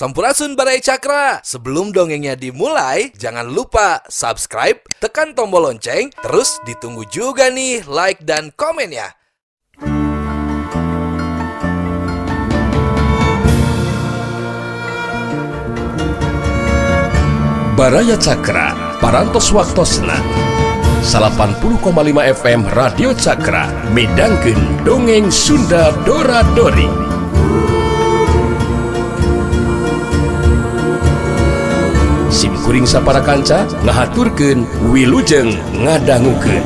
Sampurasun Barai Cakra. Sebelum dongengnya dimulai, jangan lupa subscribe, tekan tombol lonceng, terus ditunggu juga nih like dan komennya. Baraya Cakra, parantos waktosna 80,5 FM Radio Cakra, midangkeun dongeng Sunda Dora-Dori. Simkuring sapara kanca ngahaturkeun wilujeng ngadangukeun.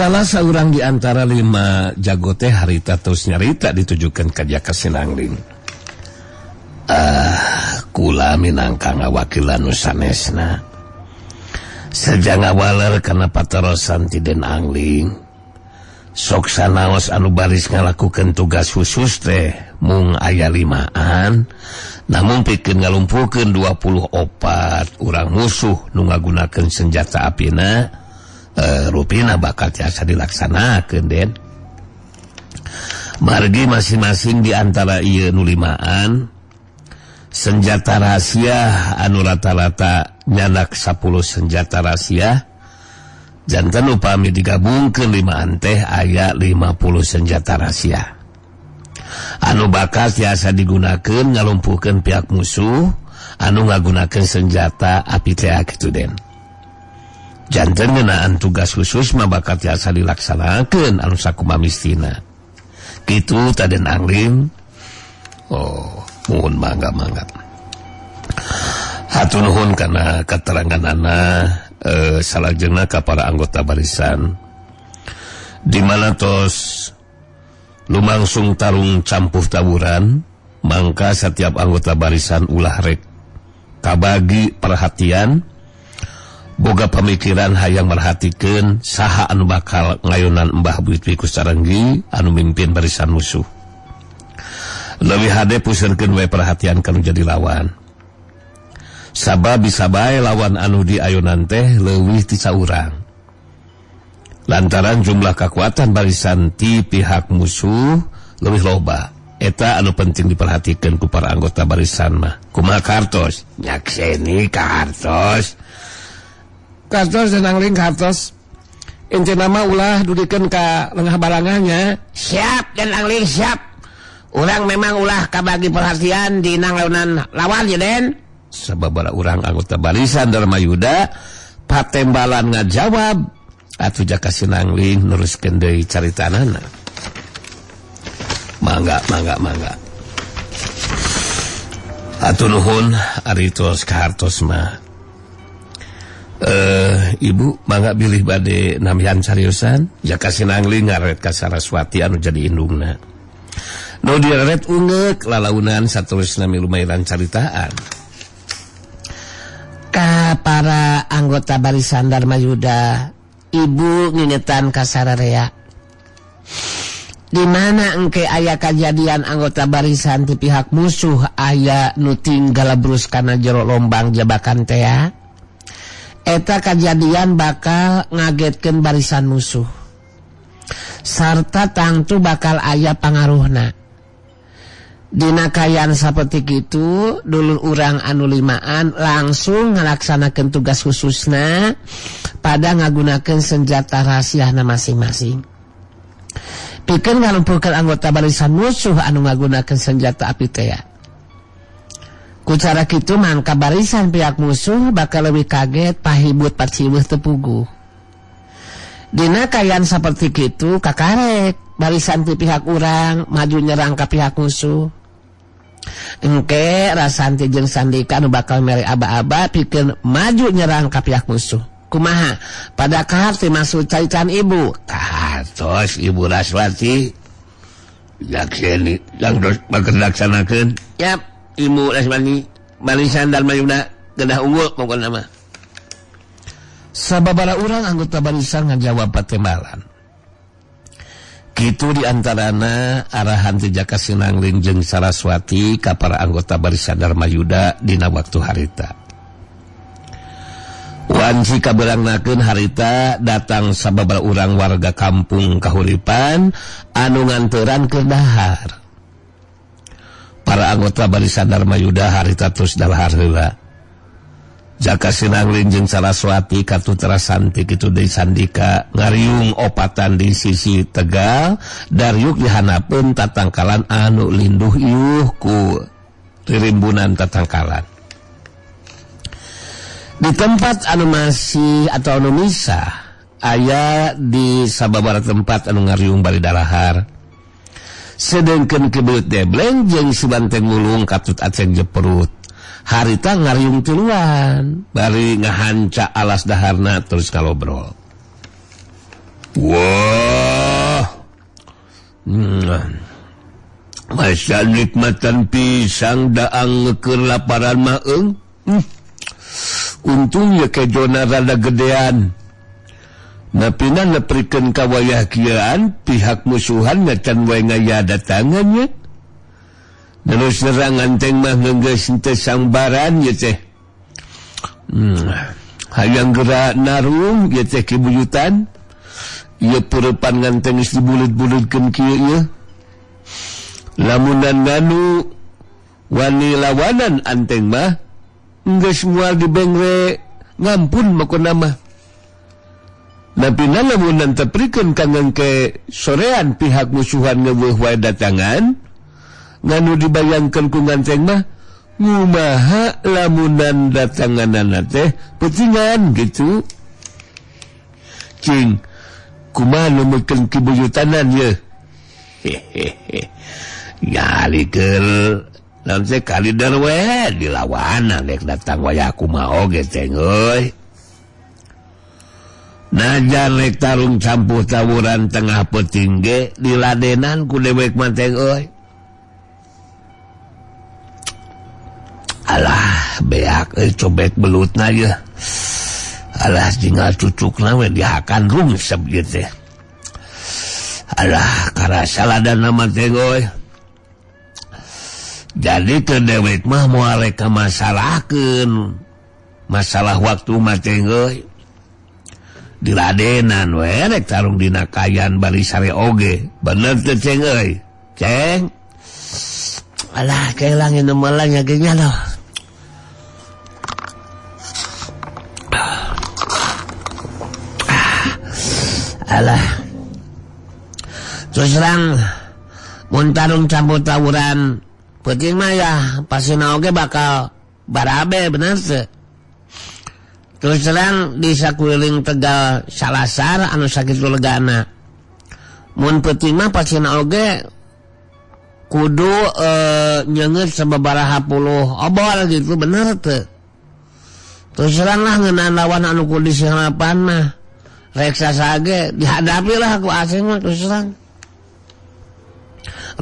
Salah seorang di antara 5 jago teh harita terus nyarita ditujukan ka Jaka Sinangling. Kula minangka ngawakilan nu sanesna. Saja ngawaler kana paterosan ti Den Angling. Sok sanaos anu baris ngalakukeun tugas khusus teh mung aya 5an, namun pikeun ngalumpukeun 24 urang musuh nu ngagunakeun senjata apina. Rupina bakal tiasa dilaksanakeun Den. Margi masing-masing di antara ieu nu 5an senjata rahasia anu rata-rata nyanak 10 senjata rahasia. Janten upami digabungkeun 5an teh aya 50 senjata rahasia anu bakal tiasa digunakeun ngalumpuhkeun pihak musuh anu ngagunakeun senjata api teh kitu Den. Janten ngeunaan tugas khusus mah bakal tiasa dilaksanakeun anu sakumaha mistina. Kitu ta Den Angling. Mohon mangga. Hatur nuhun kana keteranganana salajengna ka para anggota barisan. Di mana tos lumangsung tarung campuh tawuran, mangka setiap anggota barisan ulah rek kabagi perhatian boga pemikiran hayang merhatikeun saha anu bakal ngayunan Mbah Buit Wiku Sarenggi anu mimpin barisan musuh. Leuwih hade puseureun we perhatian kanu jadi lawan. Sabab bisa bae lawan anu diayunan teh leuwih ti saurang. Lantaran jumlah kekuatan barisan ti pihak musuh leuwih loba. Eta anu penting diperhatikeun ku para anggota barisan mah. Kumaha kartos? Nyakseni kartos. Kartos Dan Angling kartos. Ente nama ulah dudikeun ka lengah balangahnya. Siap Dan Angling siap. Urang memang ulah kabagi perhatian di nanglawanan lawan ya Den. Sababaraha urang anggota barisan Darmayuda patembalan ngajawab atuh Jaka Sinangling neruskeun deui caritanana. Mangga. Hatur nuhun ari tos kahartos mah. Ibu mangga bilih bade namian cariusan. Jaka Sinangling ngaret ka Saraswati anu jadi indungna. Nu diret ungeuk lalaunan saterusna milu mairan caritaan. Ka para anggota barisan Darmayuda, ibu ngingetan ka sararea. Di mana engke aya kejadian anggota barisan ti pihak musuh aya nu tinggal brus kana jero lombang jabakan teh. Eta kejadian bakal ngagetkeun barisan musuh. Sarta tangtu bakal aya pangaruhna. Dina kayan saperti kitu, dulur urang anu 5an langsung ngalaksanakeun tugas khususna pada ngagunakeun senjata rahasiana masing-masing. Pikeun ngalumpuhkeun anggota barisan musuh anu ngagunakeun senjata api teh. Ku cara kitu mangka barisan pihak musuh bakal leuwih kaget pahibut paciweuh teu puguh. Dina kayan saperti kitu kakarek barisan ti pihak urang maju nyerang ka pihak musuh. Engke Rasanti jeung Sandika nu bakal mere aba-aba pikeun maju nyerang ka pihak musuh. kumaha pada kahar teh maksud caitan ibu katos Ibu Raswati yakseni yang laksanakeun yap Ibu Raswati barisan Darmayuda kedah unggul pokokna mah sababaraha urang anggota barisan ngajawab patembalan kitu diantarana arahan ti Jaka Sinangling jeung Saraswati ka para anggota barisan Darmayuda dina waktu harita. Wanci kaberangnakeun harita datang sababaraha urang warga kampung kahuripan anu nganteuran keur dahar. Para anggota barisan Darmayuda harita terus dahar heula. Jaka Sinangling jeung Saraswati katutra santi kitu deui sandika ngariung opatan di sisi Tegal dariuk dihanapeun tatangkalan anu linduh ieuh ku ririmbunan tatangkalan. Di tempat anu masih atau anu misah aya di sababaraha tempat anu ngariung bari dalahar. Sedengkeun kebeut debleng jeung si banteng mulung katut aceng jeperut. Harita ngariung tuluan bari ngahanca alas daharna terus ngalobrol. Wah, masa nikmatan pisang daang ngekeur laparan mah untungnya kejona rada gedean. Napina neprikeun ka wayah kieuan pihak musuhan ngacan wae ngaya datangannya. Terus nerangan teng mah geus teu sangbaran ye teh. Hayang geura narung ye teh kibuyutan. Ieu peurepan nganteng geus dibulut-bulutkeun kieu ieu. Lamunan nganu wani lawanan anteng mah geus moal dibengre ngampun makona mah. Napina lamunan teprikeun ka ngengke sorean pihak musuhan ngeuweuh wae datangan. Nganu dibayangkan ku nganteng mah ngumaha lamunan datanganana teh peutingan gitu. Cing kumaha numeukeun kibuyutanan ye. Ngalikeun naon teh kalidar we dilawanan dek datang wayah kumaha oge teh euy. Najan rek tarung campuh tawuran tengah peuting ge diladenan ku dewek mah teh euy. Alah beak cobek belutna ye. Alah tinggal cucukna we dihakan rungsep ieu teh. Alah karasa ladana mah teh euy. Jadi ke dewek mah moal rek masalahkeun masalah waktu mah teh euy. Diladenan we rek tarung dina kayan bari sare oge. Bener teh ceng euy. Ceng. Alah keulangin nemeulanya ge nya loh. Alah terus terang mun tarung campur tawuran peuting mah ya pasina oge bakal barabe bener teu. Terus terang di sakuliling Tegal salasar anu sakitu legana. Mun peuting mah pasina oge kudu nyeungeut sababaraha puluh obor gitu bener teu. Terus terang lah ngeunaan lawan anu kudu disiharapan mah rek sasage dihadapi lah ku asing mah terus terang.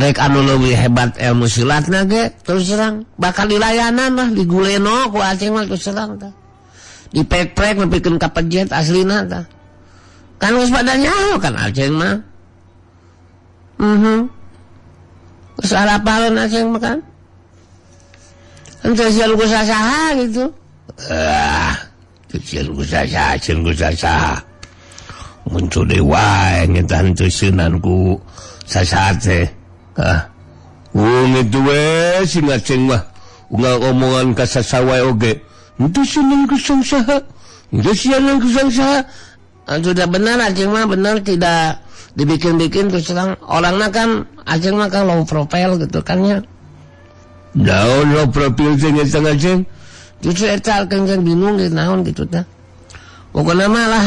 Rek anu leuwih hebat ilmu silatna ge terus terang bakal dilayanan lah diguleno ku asing mah terus terang tah. Dipek-pek nepikeun ka pejet aslina tah. Kan geus pada nyaho kan aceng mah. Geus harapan aceng mah kan. Henteu sieun ku sasaha gitu. Teu sieun ku sasaha, sieun ku sasaha. Muncul dewa ngetan tusinan ku sasate itu we si ngaceng mah ngomongan ka sasawae oge itu sinan ku sasaha itu sinan ku sasaha sudah benar aceng mah benar tidak dibikin-bikin terus terang orangna kan aceng mah kan low profile gitu kan ya naon low profile jeung aceng justru eta kencang bingung gitu naon gitu tah pokokna mah lah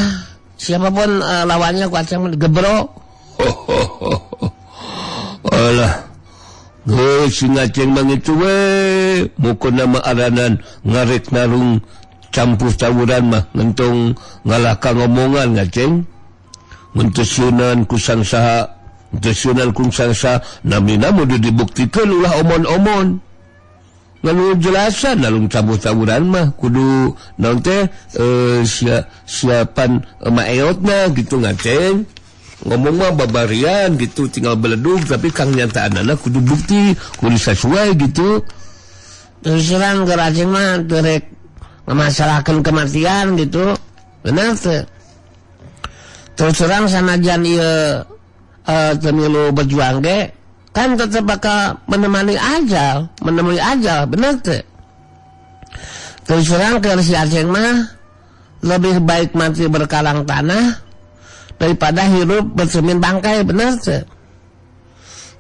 siapapun lawannya ku aceng digebrok. Alah. Geus si ngaceng mah itu we. Mukona mah aranan ngarek narung campuh tawuran mah ngentong ngalaka ngomongan ngaceng mentusunan kusang saha mentusunan kusang saha namina mudah dibuktikan ulah omon-omon lalu jelasan lalu campuh tawuran mah kudu naon teh siapan maeotna gitu ngaceng ngomong mah babarian gitu tinggal beledug tapi kang nyataanana kudu bukti kudu sesuai gitu. Terus terang ke racing mah terek ngemasalahkan kematian gitu benar tuh. Terus terang sanajan ieu pemilu berjuang ge kan tetap bakal menemani ajal benar tuh. Terus terang ke si Aceh mah lebih baik mati berkalang tanah daripada hidup bercermin bangkai benar tuh.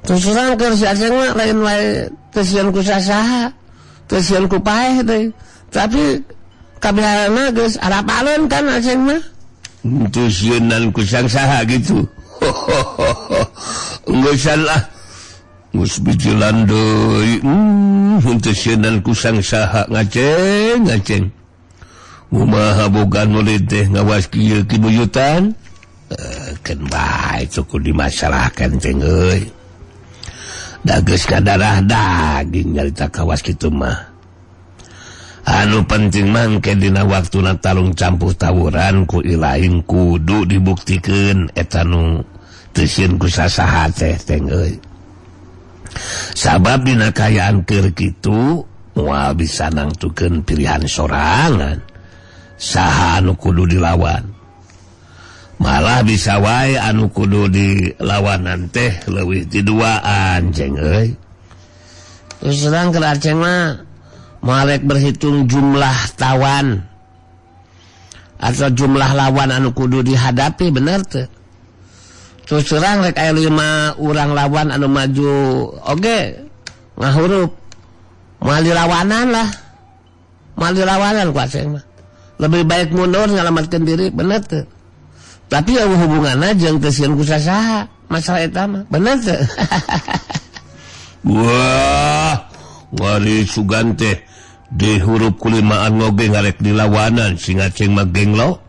Terus terang ke si Aceh mah lain wae tesian ku sasaha tesian ku paeh teh tapi kabiharana geus arapaleun kan Aceh mah tesianan ku sasaha gitu. Geus salah geus bijilan deui tesianan ku sasaha ngaceng kumaha boga nu teh ngawas kieu ki buyutan keun bae cukup dimasalahkan teh euy da geus kadarah daging nyarita kawas kitu mah anu penting mangke dina waktuna talung campuh tawuran ku ilahin kudu dibuktikeun eta nu teu sieun ku sasaha teh euy sabab dina kayaan keur kitu moal bisa nangtukeun pilihan sorangan saha anu kudu dilawan malah bisa wae anu kudu dilawanan teh leuwih ti duaan ceng euy. Terus terang ke Aceh mah malek berhitung jumlah tawan atau jumlah lawan anu kudu dihadapi bener teu. Terus terang rek aya 5 urang lawan anu maju oge ngahurup moal dilawanan lah moal dilawanan ku Aceh mah lebih baik mundur ngalamatkeun diri bener teu. Tapi ya hubunganna jeung teu sieun ku sasaha masalah eta mah bener teu. Wah wari sugan teh di huruf kulimaan ngoge ngarek dilawanan sing Aceh mah genglo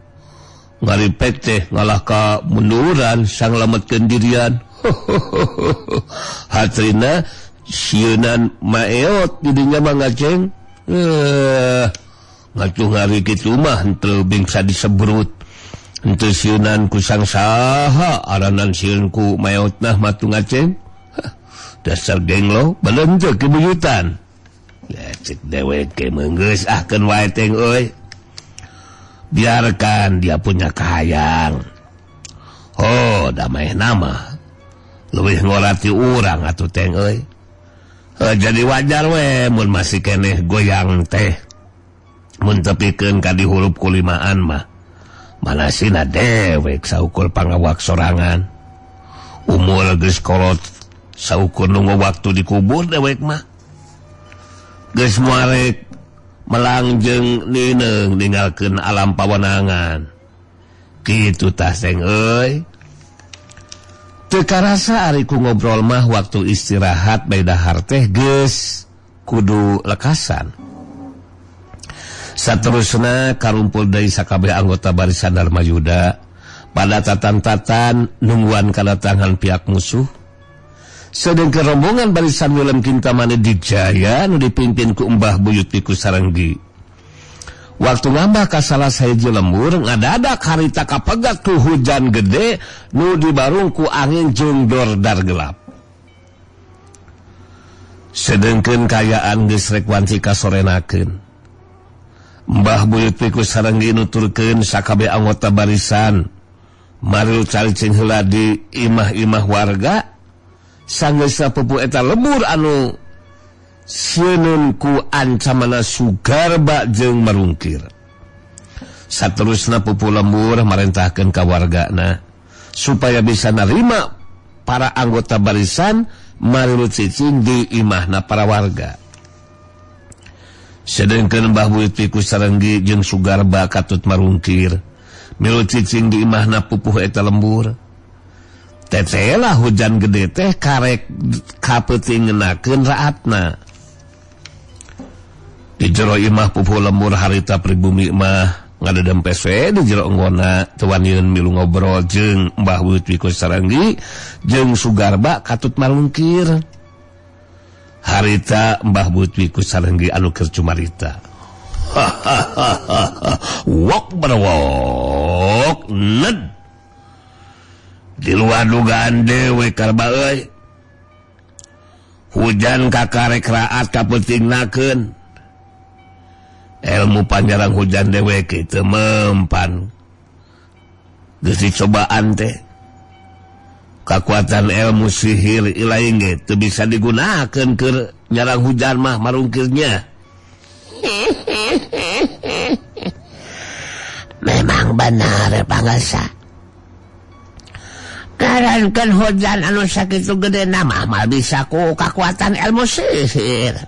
ngaripek teh ngalah ka munduran sang lametkeun dirian. Hatrina sieunan maeot di dinya mah ngaceng ngatuh ngari kitu mah henteu bingsa disebrut henteu sieunan ku sang saha aranan sieun ku maeotna matu ngaceng dasar genglo belum teu kebuyutan ya cek dewek ke meunggeus ahkeun wae teh euy biarkan dia punya kahayang damai nama leuwih ngorati urang atuh teh euy jadi wajar we mun masih keneh goyang teh mun tepikeun ka di huruf kulimaan mah manasina dewek saukur pangawak sorangan umur geus kolot saukur nunggu waktu dikubur dewek mah geus muarek melangjeng nineung ninggalkeun alam pawenangan kitu tah seng euy. Teu karasa ari ku ngobrol mah waktu istirahat bae dahar teh geus kudu lekasan. Saterusna karumpul deui sakabeh anggota barisan Dharma Yuda pada tatan-tatan nungguan kadatangan pihak musuh. Sedengkeun rombongan barisan Wilem Kintamani Dijaya nu dipimpin ku Mbah Buyut Piku Sarenggi. Waktu ngambah ka salah sahiji lembur ngadadak harita kapegat ku hujan gede nu dibarung ku angin jeung dordar gelap. Sedengkeun kayaan geus rek wanci kasorenakeun. Mbah Buyut Piku Sarenggi nuturkeun sakabeh anggota barisan marilu calicing heula di imah-imah warga sanggeus sapupu eta lembur anu sieun ku ancamana sugarba jeung marungkir. Saterusna pupu lembur marentahkeun ka wargana supaya bisa narima para anggota barisan marilu cicing di imahna para warga. Sedengkeun Mbah Buyut Piku Sarenggi jeung sugarba katut marungkir milu cicing di imahna pupuh eta lembur. Teteh hujan gede teh karek kapeuting ngeunakeun raatna. di jero imah pupuh lembur harita pribumi mah ngadedempes we di jero enggona tewanian milu ngobrol jeung Mbah Wutwi ku Sarenggi jeung Sugarba katut malungkir harita Mbah Wutwi ku Sarenggi anu keur cumarita wok berwok ned di luar dugaan dewe karba euy hujan kakarek raat kapentingnakeun ilmu panjarang hujan dewe kitu mempan geus dicobaan teh kakuatan ilmu sihir ilaing ge teu bisa digunakeun keur nyarang hujan mah marungkirnya. Memang benar pangarsa karankeun hujan anu sakitu gedena mah bisa ku kakuatan ilmu sihir.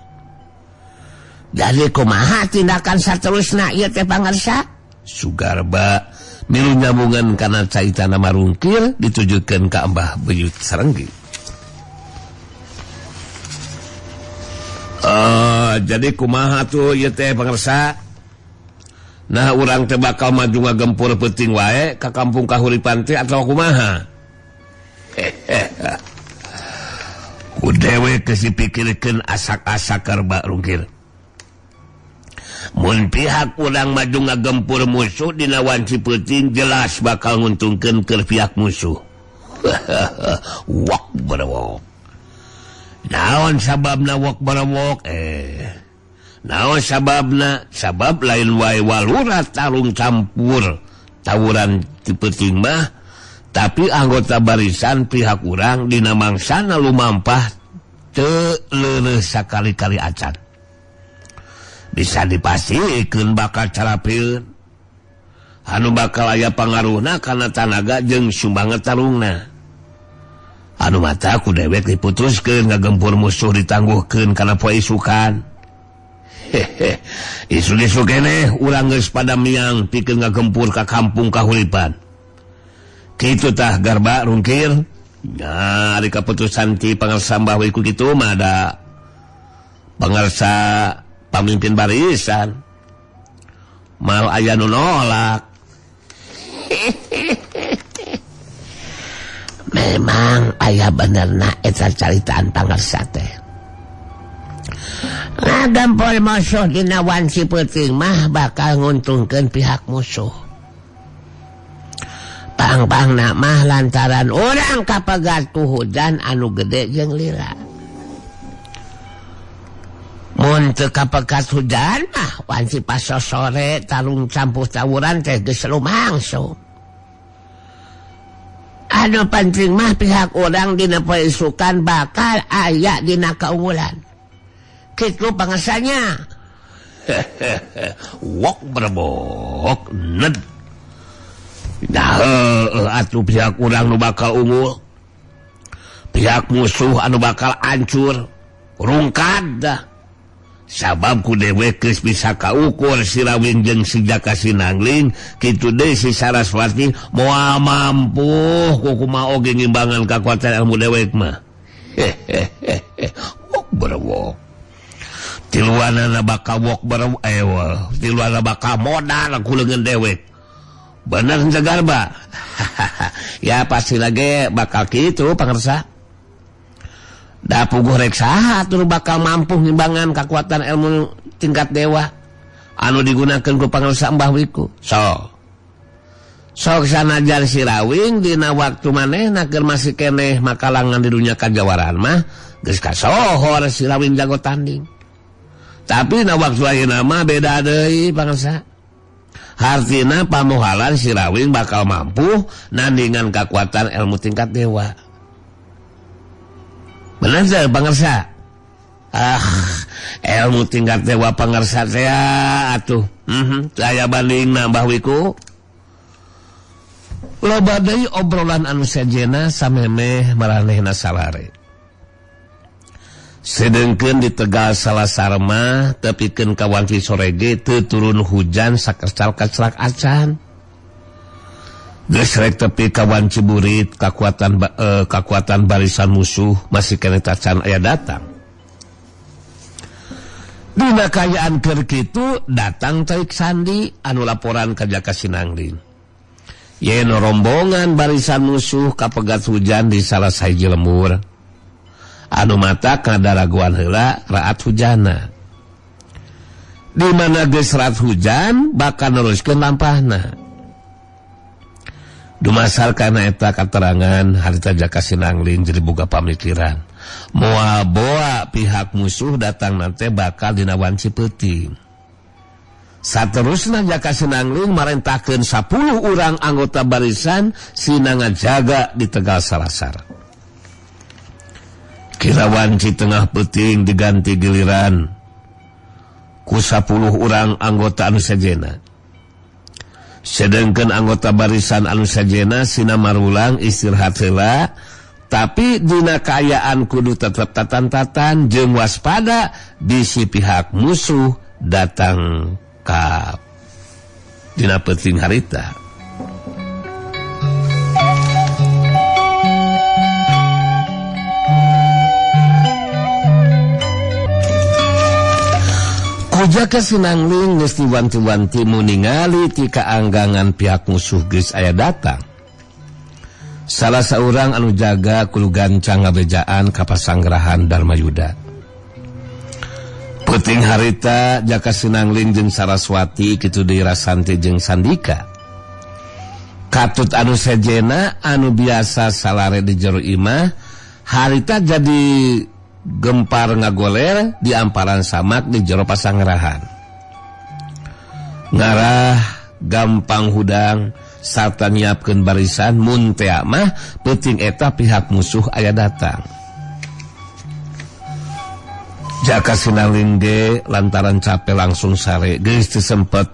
Jadi kumaha tindakan saterusna ieu teh pangarsa? Sugarba milu nyambungan kana caitana marungkir ditujukeun ka Mbah Buyut Sarenggi. Jadi kumaha tuh ieu teh pangarsa? Nah urang teh bakal maju ngagempur peuting wae ka kampung kahuripan teh atawa kumaha? Ku dewe geus dipikirkeun asak-asak karba rungkir. Mun pihak urang maju ngagempur musuh dina wanci peuting jelas bakal nguntungkeun keur pihak musuh. Wok berwok. Naon sababna wok berwok? Naon sababna? Sabab lain wae walura tarung campur tawuran ti peuting mah, tapi anggota barisan pihak urang dina mangsana lumampah teu leureuh sakali-kali acan. Bisa dipastikeun bakal carapieun anu bakal aya pangaruhna kana tanaga jeung sumbangan tarungna. Anu mata ku dewek diputuskeun ngagempur musuh ditangguhkeun kana poe isukan. Isu-isu keneh urang geus pada miang pikeun ngagempur ka kampung kahuripan. Kitu tah Garba rungkir. Nah, ari kaputusan ti pangarsa Mbah Wiku kitu mah ada pangarsa pamimpin barisan. Mal aya nu nolak. Memang aya benerna eta caritaan pangarsa teh. Ngagempur musuh dina wanci peuting mah bakal nguntungkeun pihak musuh. Pang-pangna mah lantaran urang kapegat ku hujan anu gede jeung lila. Mun teu kapegat hujan mah wanci pas sore tarung campuh tawuran teh geus lumangsung. Anu penting mah pihak urang dina poe isukan bakal aya dina kaunggulan. Kitu pangarsanya. Wok berbok ned. Nah, atuh pihak urang nu bakal unggul. Pihak musuh anu bakal hancur. Rungkad dah. Sabab ku dewe geus bisa kaukur si Rawing jeung si Jaka Sinangling, kitu deui si Saraswati moal mampu kumaha oge ngimbangan kakuatan ilmu dewek mah. Wok berwok. Tiluanana bakal wok berwok tiluanana bakal modal ku leungeun dewek. Bener Jagarba. Ya pasti lagi bakal kitu pangarsa. Da puguh rek saha atuh bakal mampu ngimbangan kakuatan ilmu tingkat dewa anu digunakeun ku pangarsa Mbah Wiku. Sok sanajan si Rawing dina waktu manehna keur masih keneh makalangan di dunia kajawaran mah geus kasohor si Rawing jago tanding. Tapi na waktu ayeuna mah beda deui pangarsa. Hartina pamuhalan si Rawing bakal mampu nandingan kakuatan ilmu tingkat dewa. Bener sih pangarsa? Ilmu tingkat dewa pangarsa teh atuh. Aya bandingna Mbah Wiku. Loba deui obrolan anu sejenna samemeh maranehna salare. Sedengkeun di Tegal Salasar mah tepikeun ka wanci sore ge teu turun hujan sakercal-keclak acan. Geus rek tepi ka wanci burit kakuatan barisan musuh masih kene tacan aya datang. Dina kayaan keur kitu datang Teuk Sandi anu laporan ka Jaka Sinangling. Yen rombongan barisan musuh kapegat hujan di salah sahiji lembur. Anu mata kadaraguan heula raat hujana. Di mana geus raat hujan bakal neruskeun lampahna. Dumasar kana eta katerangan harita Jaka Sinangling jadi boga pamikiran. Moal boa pihak musuh datang nanti bakal dina wanci peuting. Saterusna Jaka Sinangling marentahkeun 10 urang anggota barisan sina ngajaga di Tegal Salasar. Kira wanci tengah peuting diganti giliran ku 10 urang anggota anu sajena. Sedengkeun anggota barisan anu sajena sina marulang istirahat heula, tapi dina kaayaan kudu tetep tatan-tatan jeung waspada bisi pihak musuh datang ka dina peuting harita. Jaka Sinangling geus diwanti-wanti mu ningali ti kaanggangan pihak musuh geus aya datang. Salah saurang anu jaga kulu gancang ngabejaan ka pasanggrahan Darmayuda. Peuting harita Jaka Sinangling jeung Saraswati kitu deui Rasanti jeung Sandika. Katut anu sejena anu biasa salare di jero imah harita jadi gempar ngagoler di amparan samak di jero pasangrahan. Ngarah gampang hudang sarta nyiapkeun barisan mun teu mah peuting eta pihak musuh aya datang. Jaka Sinangling ge lantaran capek langsung sare geus teu sempet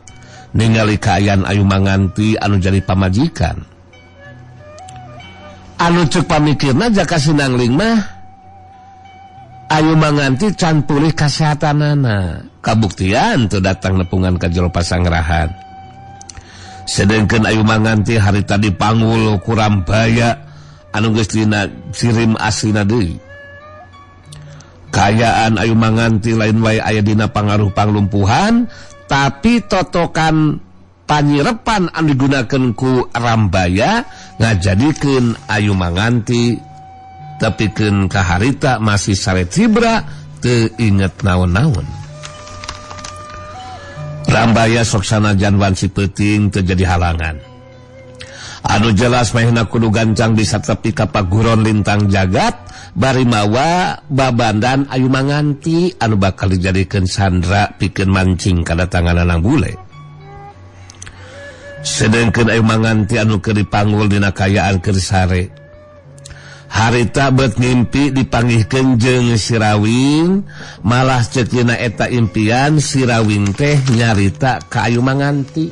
ningali kaayaan Ayu Manganti anu jadi pamajikan. Anu ceuk pamikirna Jaka Sinangling mah Ayu Manganti can pulih kasehatanana. Kabuktian teu datang nepungan ka jero pasangrahan. Sedengkeun Ayu Manganti harita dipanggul ku Rambaya anu geus dina sirim aslina deui. Kaayaan Ayu Manganti lain wae aya dina pangaruh panglumpuhan, tapi totokan panyirepan anu digunakeun ku Rambaya ngajadikeun Ayu Manganti tapikeun ka harita masih sare cibra teu inget naon-naon. Rambaya sok sanajan wanci peuting teu jadi halangan. Anu jelas mahna kudu gancang bisa tepi ka paguron lintang jagat bari mawa babandan Ayu Manganti anu bakal dijadikeun sandra pikeun mancing kadatangan anak bule. Sedengkeun Ayu Manganti anu keur dipanggul dina kaayaan keur sare harita bet ngimpi dipanggihkeun jeung si Rawing, malah ceuk dina eta impian si Rawing teh nyarita ka Ayu Manganti.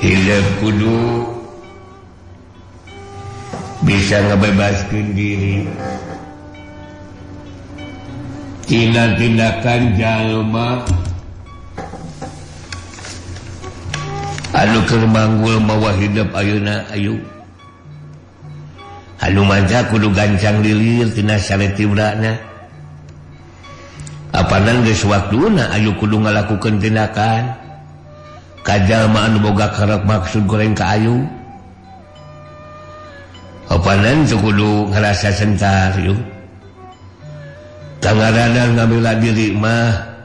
Hidup kudu bisa ngebebaskeun diri tina tindakan jalma anu keur manggul mawa hidup ayeuna ayu. Anu manja kudu gancang lilir tina saletiurana. Apanan geus waktuna ayu kudu ngalakukeun tindakan ka jalma anu boga karep maksud goreng ka ayu. Apanan teu kudu ngarasa sentar yuk. Tangarana ngamila diri mah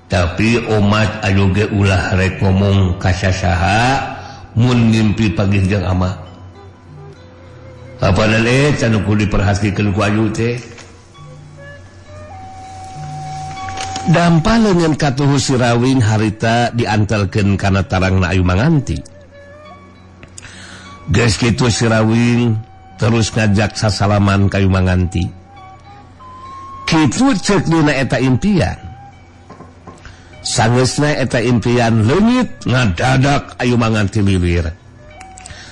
tapi umat ayu ge ulah rek ngomong kasasaha mun ngimpi pagih jeung ama. Apanan can kudu diperhatikeun ku ayu teh. Dampa leungeun katuhu si Rawing harita diantelkeun kana tarangna Ayu Manganti. Geus kitu si Rawing terus ngajak sasalaman ka Ayu Manganti. Kitu ceuk dina eta impian. Sangeusna eta impian leungit ngadadak Ayu Manganti lilir.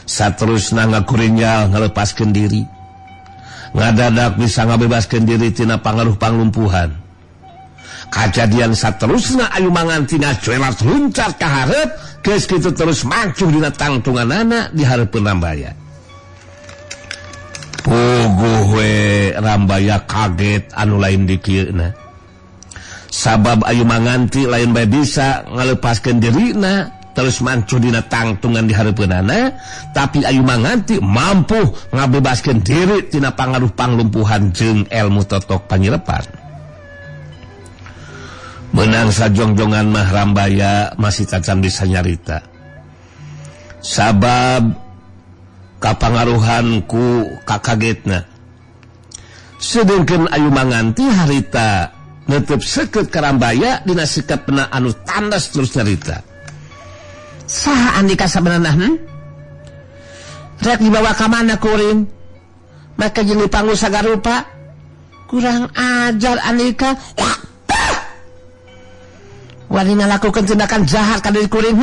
Saterusna ngakurinyal ngalepaskeun diri. Ngadadak bisa ngabebaskeun diri tina pangaruh panglumpuhan. Kajadian saterusna Ayu Manganti ngacuelat luncat ka hareup geus kitu terus mancuh dina tangtunganana di hareupeun Rambaya. Puguh we Rambaya kaget anu lain di kieuna. Sabab Ayu Manganti lain bae bisa ngalepaskeun dirina terus mancuh dina tangtungan di hareupeunana, tapi Ayu Manganti mampu ngabebaskeun diri tina pangaruh panglumpuhan jeung elmu totok panyirepan. Menang sajongjongan mah Rambaya masih cacan bisa nyarita. Sabab kapangaruhan ku kakagetna. Sedengkeun Ayu Manganti harita neuteub seukeut ka Rambaya dina sikapna anu tandas terus nyarita. Saha Andika sabenerna Rek dibawa ka mana kuring? Make jeung dipanggul sagarupa. Kurang ajar Andika. Wani ngalakukeun tindakan jahat ka diri kuring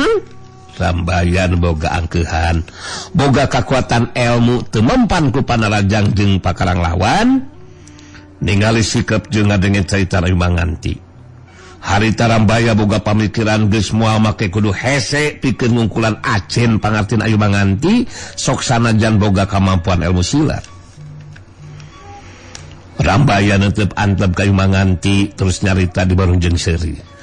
Rambaya boga angkeuhan, boga kakuatan ilmu teu mempan ku panarajang jeung pakarang lawan, ningali sikap jeung ngadenge carita Ayu Manganti. Harita Rambaya boga pamikiran geus moal make kudu hese pikeun ngungkulan acen pangartin Ayu Manganti sok sanajan boga kamampuan ilmu silat. Rambaya neuteub antep ka Ayu Manganti terus nyarita di barung jeung seuri.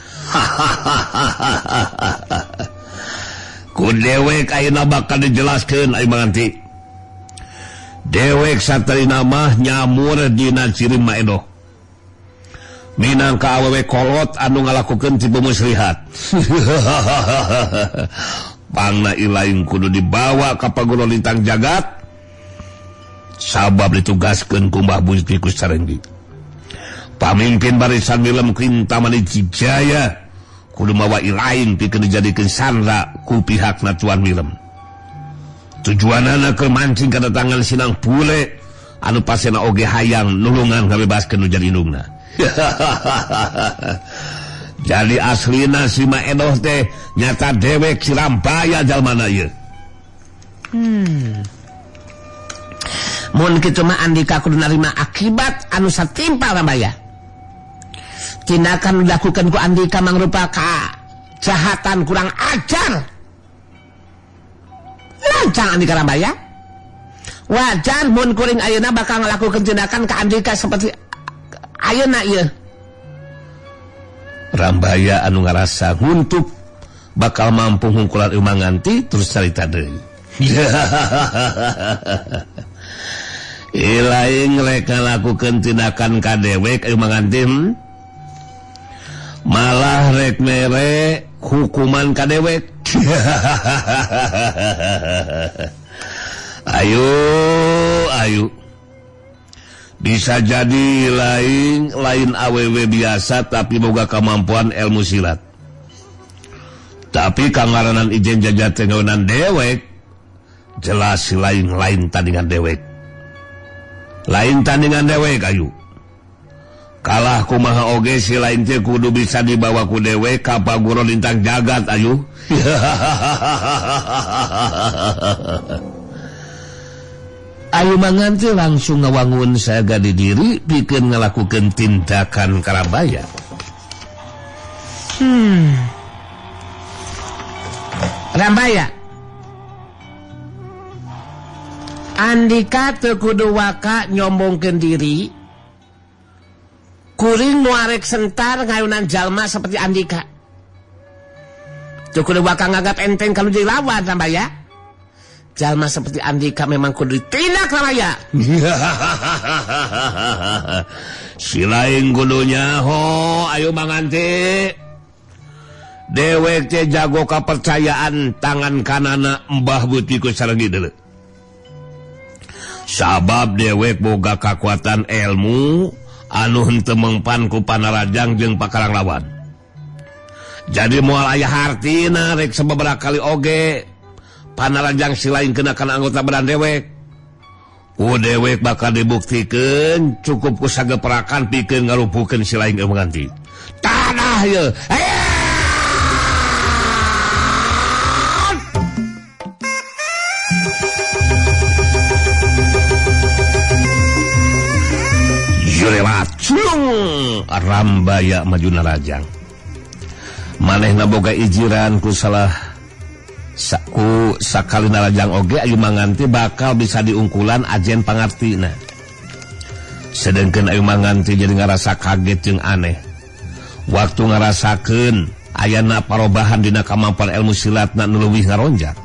Ku dewek ayeuna bakal dijelaskeun Ayu Manganti. Dewek satarina mah nyamur dina ciri maedoh. Minangka awewe kolot anu ngalakukeun tipe muslihat. Pangna ilaing kudu dibawa ka Paguro Lintang Jagat. Sabab ditugaskeun ku Mbah Bukti Kusarenggi. Pamimpin barisan Milem Kintamani Cijaya kudu mawa ilaing pikeun dijadikeun sandra ku pihakna Tuan Milem. Tujuanana keur mancing kadatangan Sinang Pule anu pasena oge hayang nulungan ngabebaskeun nu jadi indungna. Jadi aslina si Maedoh teh nyata dewek si Rambaya jalmana ieu. Mun kitu mah Andika kudu narima akibat anu satimpa Rambaya. Tindakan dilakukan ku Andika mangrupa kejahatan kurang ajar. Lancang Andika Rambaya. Wajar mun kuring ayeuna bakal ngalakukeun tindakan ka Andika seperti ayeuna ieu. Rambaya anu ngarasa nguntuk bakal mampu ngungkulan Ayu Manganti terus carita deui. Ilaing rek ngalakukeun tindakan ka dewek Ayu Manganti malah rek mere hukuman ka dewek. Ayu bisa jadi lain awewe biasa tapi boga kemampuan ilmu silat. Tapi kangaranan ijen jajat tengonan dewek jelas si lain tandingan dewek. Lain tandingan dewek Ayu. Kalah kumaha oge si lain teh kudu bisa dibawa ku dewek ka Paguro Lintang Jagat Ayu. Ayu Manganti langsung ngawangun saga di diri pikeun ngalakukeun tindakan ka Rambaya. Rambaya. Andika teu kudu waka nyombongkeun diri. Kuring nuarek sentar ngayunan jalma seperti Andika. Teu kudu waka nganggap enteng kalau jadi lawan Rambaya. Jalma seperti Andika memang kudu ditindak Rambaya. Si lain kudunya Ayu Manganti. Dewek teh jago kepercayaan tangan kanana Mbah Bukti Kusarenggi deuleu. Sabab dewek boga kakuatan ilmu anu henteu mempan ku panarajang jeung pakarang lawan. Jadi moal aya hartina rek sababaraha kali oge panarajang si lain kenakan anggota badan dewek. Ku dewek bakal dibuktikeun cukup ku sageperakan pikeun ngarumpukeun si lain Ayu Manganti. Tanah ye. Jurelacung Rambaya majuna Rajang manehna boga ijiran ku salah ku sakalina Rajang oge ayu manganti bakal bisa diungkulan ajen pangartina. Sedangkan ayu manganti jadi ngarasa kaget jeung aneh waktu ngarasakeun ayana parobahan dina kamampuan ilmu silatna nu leuwih ngaronjak.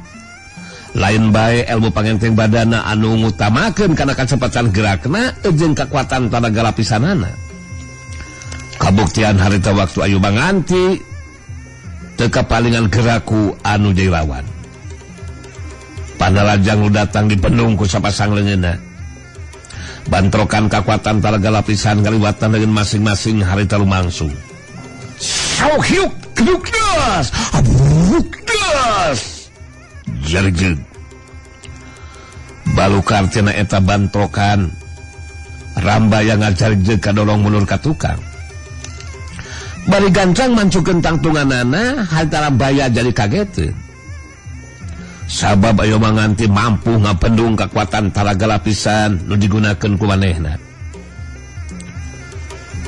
Lain bae ilmu pangenteng badana anu ngutamakeun kana kacepatan gerakna jeung kekuatan tenaga lapisanana. Kabuktian harita waktu ayu manganti teu kapalingan geraku anu jadi lawan. Panalajang nu datang dipendung ku sapasang leungeunna. Bantrokan kekuatan tenaga lapisan kaliwatan dengan masing-masing harita lumangsung. Sauhiuk kedukdas abukdas jerjeg balukar cenah eta bantrokan Rambaya ngajarjeg kadolong mundur ka tukang. Bari gancang mancukeun tangtunganana harita Rambaya jadi kaget. Sabab ayo manganti mampu ngapendung kekuatan tenaga lapisan nu digunakeun ku manehna.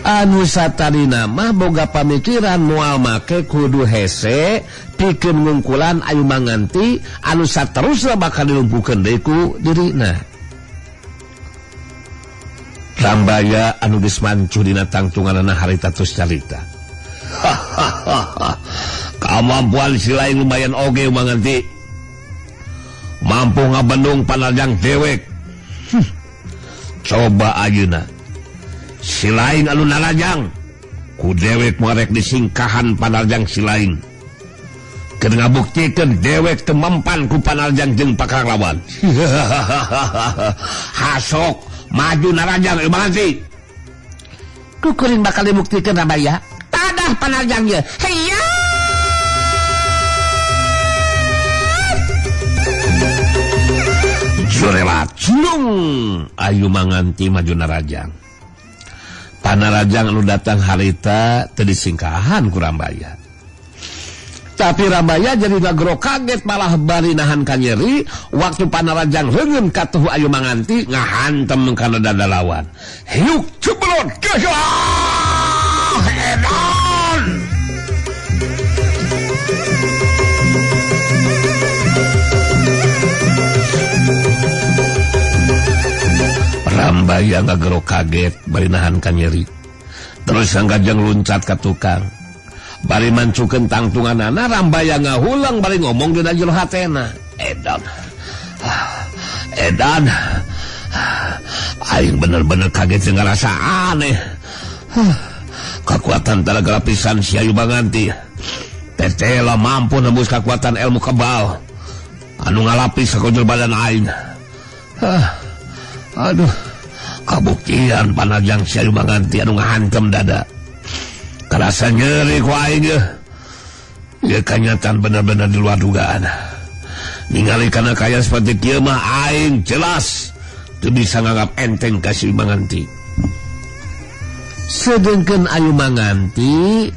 Anu satarina mah boga pamikiran moal make kudu hese pikeun ngungkulan ayu manganti anu saterusna bakal dilumpuhkeun deui ku dirina. Rambaya anu geus mancu dina tangtunganana harita tos carita. Kamampuan si lain lumayan oge manganti. Mampu ngabendung panajang dewek. Coba ayeuna si lain anu nalajang ku dewek marek disingkahan panajang si lain keur ngabuktikeun dewek teu mempan ku panajang jeung pakarang lawan. Hasok maju narajang manganti kukuring bakal dibuktikeun Rambaya tadah panajang ye heya. Jurelacung ayu manganti majuna Rajang. Panarajang anu datang harita teu disingkahan ku Rambaya. Tapi Rambaya jadi ngagro kaget malah bari nahan ka nyeri waktu panarajang leungeun ka tuhu ayu manganti ngahantem kana dada lawan. Hiuk ceblot geus edan. Rambaya ngagero kaget bari nahan ka nyeri. Terus sanggajang luncat ka tukang. Bari mancukeun tangtunganana Rambaya ngahulang bari ngomong dina jero hatena. Edan. Aing bener-bener kaget jeung ngarasa aneh. Kekuatan tenaga lapisan si ayu manganti tetela mampu nembus kekuatan ilmu kebal anu ngalapis sakojur badan aing. Aduh, kabuktian panajang si ayu manganti anu ngahantem dada. Kerasa nyeri ku aing ge. Ieu kenyataan benar-benar di luar dugaan. Ningali kana kaya seperti kieu mah aing jelas teu bisa nganggap enteng ka si manganti. Sedengkeun ayu manganti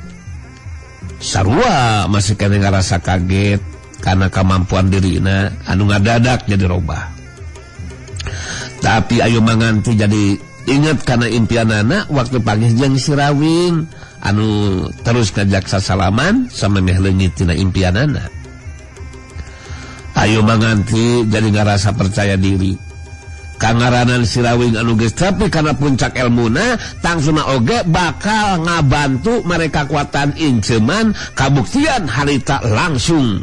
sarua masih kene ngarasa kaget karena kemampuan dirina anu ngadadak jadi robah. Tapi ayu manganti jadi inget karena impianana waktu panggih jeung si Rawing anu terus ngajak sasalaman sama meh leungit tina impianana. Ayu manganti jadi ngarasa percaya diri. Kangaranan si Rawing anu geus tapi karena puncak ilmuna tangsuna oge bakal ngabantu mereka kuatan inceman kabuktian harita langsung.